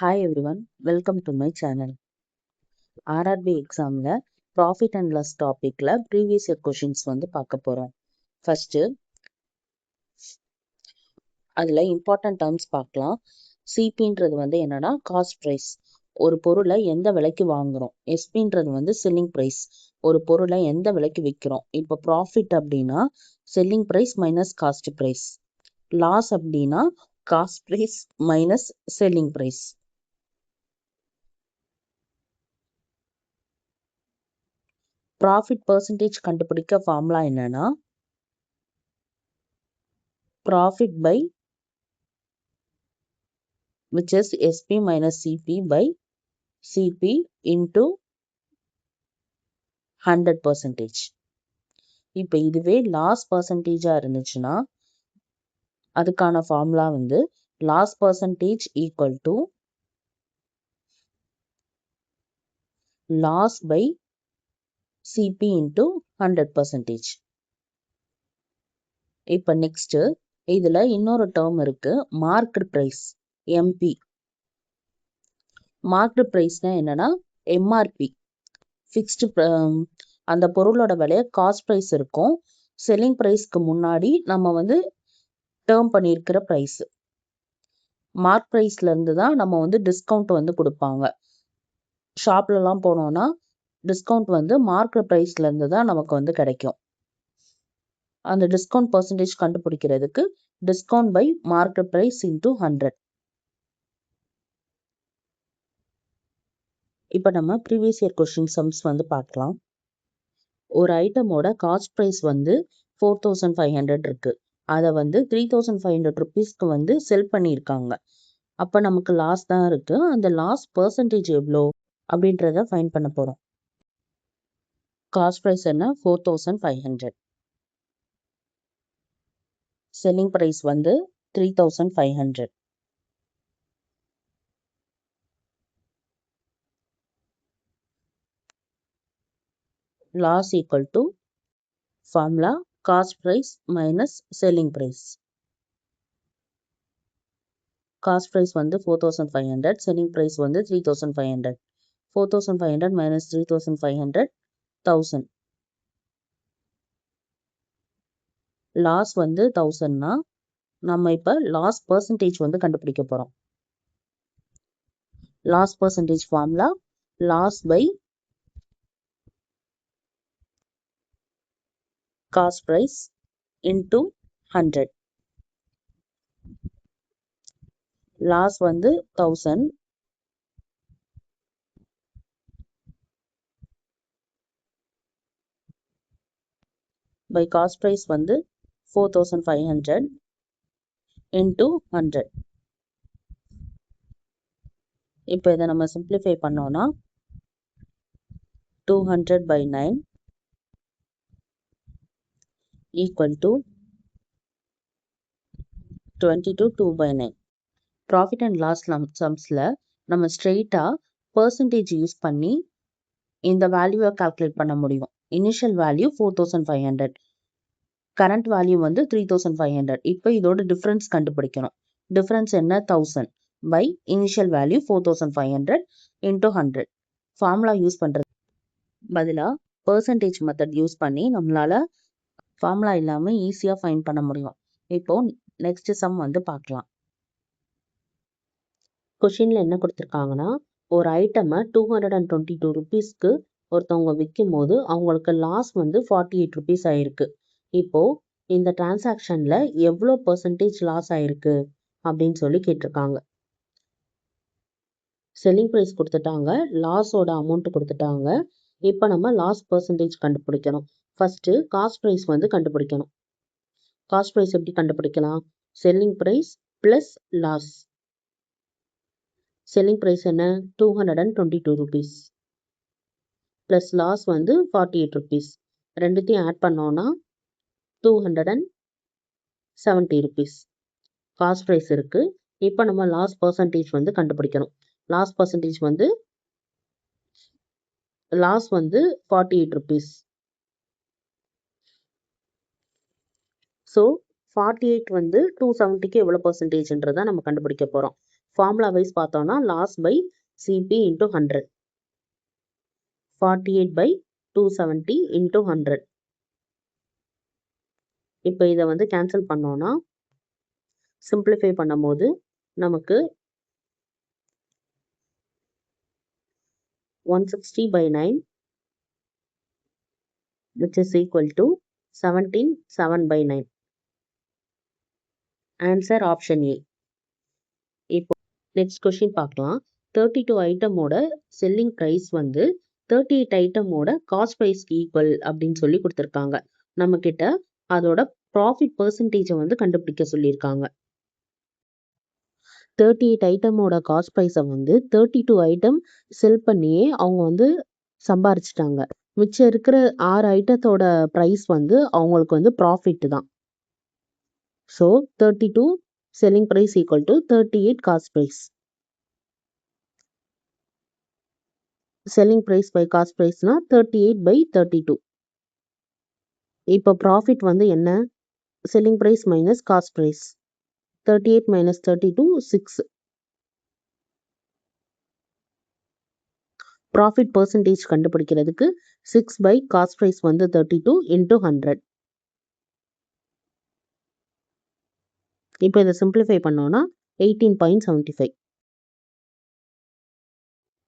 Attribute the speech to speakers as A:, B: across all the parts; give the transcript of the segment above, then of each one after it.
A: Hi everyone, welcome to my channel. RRB examல Profit and Loss topicல previous year questions வந்து பார்க்க போறோம். First, அதுல important terms பார்க்கலாம். CPன்றது வந்து என்னன்னா cost price. ஒரு பொருளை எந்த விலைக்கு வாங்குறோம். SPன்றது வந்து selling price. ஒரு பொருளை எந்த விலைக்கு விற்கிறோம். இப்போ profit அப்படின்னா selling price minus cost price. Loss அப்படின்னா cost price minus selling price. Profit percentage கண்டுபிடிக்க ஃபார்முலா என்னன்னா profit by which is SP minus CP by CP into 100%. இப்போ இதுவே லாஸ் பர்சன்டேஜா இருந்துச்சுன்னா அதுக்கான ஃபார்முலா வந்து loss percentage equal to loss by CP into 100%. இப்போ next இதுல இன்னொரு டேர்ம் இருக்கு மார்க்கெட் பிரைஸ் MP. மார்க்கெட் பிரைஸ்னா என்னன்னா MRP ஃபிக்ஸ்டு அந்த பொருளோட விலையை காஸ்ட் ப்ரைஸ் இருக்கும். செல்லிங் ப்ரைஸ்க்கு முன்னாடி நம்ம வந்து டேர்ம் பண்ணியிருக்கிற ப்ரைஸ். மார்க் ப்ரைஸ்ல இருந்து தான் நம்ம வந்து டிஸ்கவுண்ட் வந்து கொடுப்பாங்க. ஷாப்லலாம் போனோம்னா டிஸ்கவுண்ட் வந்து மார்க்கெட் ப்ரைஸ்ல இருந்து தான் நமக்கு வந்து கிடைக்கும். அந்த டிஸ்கவுண்ட் பர்சன்டேஜ் கண்டுபிடிக்கிறதுக்கு discount by market price into 100. இப்போ நம்ம ப்ரீவியஸ் இயர் கொஸ்டின் சம்ஸ் வந்து பார்க்கலாம். ஒரு ஐட்டமோட காஸ்ட் ப்ரைஸ் வந்து 4500 இருக்கு. அதை வந்து 3500 ருபீஸ்க்கு வந்து செல் பண்ணியிருக்காங்க. அப்போ நமக்கு லாஸ் தான் இருக்கு. அந்த லாஸ் பர்சன்டேஜ் எவ்வளோ அப்படின்றத ஃபைண்ட் பண்ண போகிறோம். காஸ்ட் ப்ரைஸ் என்ன 4500. செல்லிங் ப்ரைஸ் வந்து 3500. Loss equal to formula cost price minus selling price. Cost price வந்து 4500, செல்லிங் ப்ரைஸ் வந்து 3500. 4500 minus 3500 1000. லாஸ் வந்து 1000னா நம்ம இப்போ லாஸ் பர்சன்டேஜ் வந்து கண்டுபிடிக்க போகிறோம். Loss percentage formula loss by cost price into 100. Loss வந்து 1000 பை காஸ்ட் ப்ரைஸ் வந்து 4500 இன்டூ 100. இப்போ இதை நம்ம சிம்பிளிஃபை பண்ணோம்னா 200 by 9 equal to 22 2 by 9. Profit and loss சம்ஸில் நம்ம ஸ்ட்ரெயிட்டாக பர்சன்டேஜ் யூஸ் பண்ணி இந்த வேல்யூவை கால்குலேட் பண்ண முடியும். இனிஷியல் வேல்யூ 4500, கரண்ட் வேல்யூ வந்து 3500. இப்போ இதோட டிஃப்ரென்ஸ் கண்டுபிடிக்கணும். டிஃப்ரென்ஸ் என்ன 1000 by initial value 4500 into 100. Formula use பண்ணுறது பதிலாக பர்சன்டேஜ் மெத்தட் யூஸ் பண்ணி நம்மளால ஃபார்முலா இல்லாமல் ஈஸியாக ஃபைண்ட் பண்ண முடியும். இப்போ நெக்ஸ்ட் சம் வந்து பார்க்கலாம். கொஷினில் என்ன கொடுத்துருக்காங்கன்னா ஒரு ஐட்டமை 222 ருபீஸ்க்கு ஒருத்தவங்க விற்கும் போது அவங்களுக்கு லாஸ் வந்து 48 ருபீஸ் ஆயிருக்கு. இப்போ இந்த டிரான்சாக்ஷன்ல எவ்வளோ பர்சன்டேஜ் லாஸ் ஆயிருக்கு அப்படின்னு சொல்லி கேட்டிருக்காங்க. செல்லிங் ப்ரைஸ் கொடுத்துட்டாங்க, லாஸோட அமௌண்ட் கொடுத்துட்டாங்க. இப்போ நம்ம லாஸ் பர்சன்டேஜ் கண்டுபிடிக்கணும். ஃபர்ஸ்ட் காஸ்ட் ப்ரைஸ் வந்து கண்டுபிடிக்கணும். காஸ்ட் ப்ரைஸ் எப்படி கண்டுபிடிக்கலாம்? Selling price plus loss. Selling price என்ன 222 ருபீஸ் ப்ளஸ் லாஸ் வந்து 48 ருபீஸ். ரெண்டுத்தையும் ஆட் பண்ணோன்னா 270 ருபீஸ் காஸ்ட் ப்ரைஸ் இருக்கு. இப்போ நம்ம லாஸ் பர்சன்டேஜ் வந்து கண்டுபிடிக்கணும். லாஸ் பர்சன்டேஜ் வந்து லாஸ் வந்து 48 ருபீஸ். ஸோ 48 வந்து 270க்கு எவ்வளோ பர்சன்டேஜ்ன்றதை நம்ம கண்டுபிடிக்க போகிறோம். ஃபார்முலா வைஸ் பார்த்தோம்னா loss by CP into 100, 48/270 into 100. இப்போ இதை வந்து கேன்சல் பண்ணோம்னா சிம்பிளிஃபை பண்ணும்போது நமக்கு 160/9 which is equal to 17/7/9. Answer option A. இப்போ நெக்ஸ்ட் கொஸ்டின் பார்க்கலாம். 32 ஐட்டமோட செல்லிங் ப்ரைஸ் வந்து 38 ஐட்டமோட காஸ்ட் ப்ரைஸ் ஈக்குவல் அப்படின்னு சொல்லி கொடுத்துருக்காங்க. நம்ம கிட்ட அதோட ப்ராஃபிட் பெர்சன்டேஜை வந்து கண்டுபிடிக்க சொல்லியிருக்காங்க. 38 ஐட்டமோட காஸ்ட் ப்ரைஸை வந்து 32 ஐட்டம் செல் பண்ணியே அவங்க வந்து சம்பாரிச்சிட்டாங்க. மிச்சம் இருக்கிற 6 ஐட்டத்தோட ப்ரைஸ் வந்து அவங்களுக்கு வந்து ப்ராஃபிட் தான். So 32 selling price equal to 38 cost price. Selling price by cost ப்ரைஸ்னா 38/32. இப்போ ப்ராஃபிட் வந்து என்ன? Selling price minus cost price. 38 minus 32 6. Profit percentage கண்டுபிடிக்கிறதுக்கு 6 காஸ்ட் ப்ரைஸ் வந்து 32 இன்டூ 100. இப்போ இதை சிம்பிளிஃபை பண்ணோம்னா 18.75.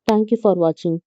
A: தேங்க்யூ ஃபார் வாட்சிங்.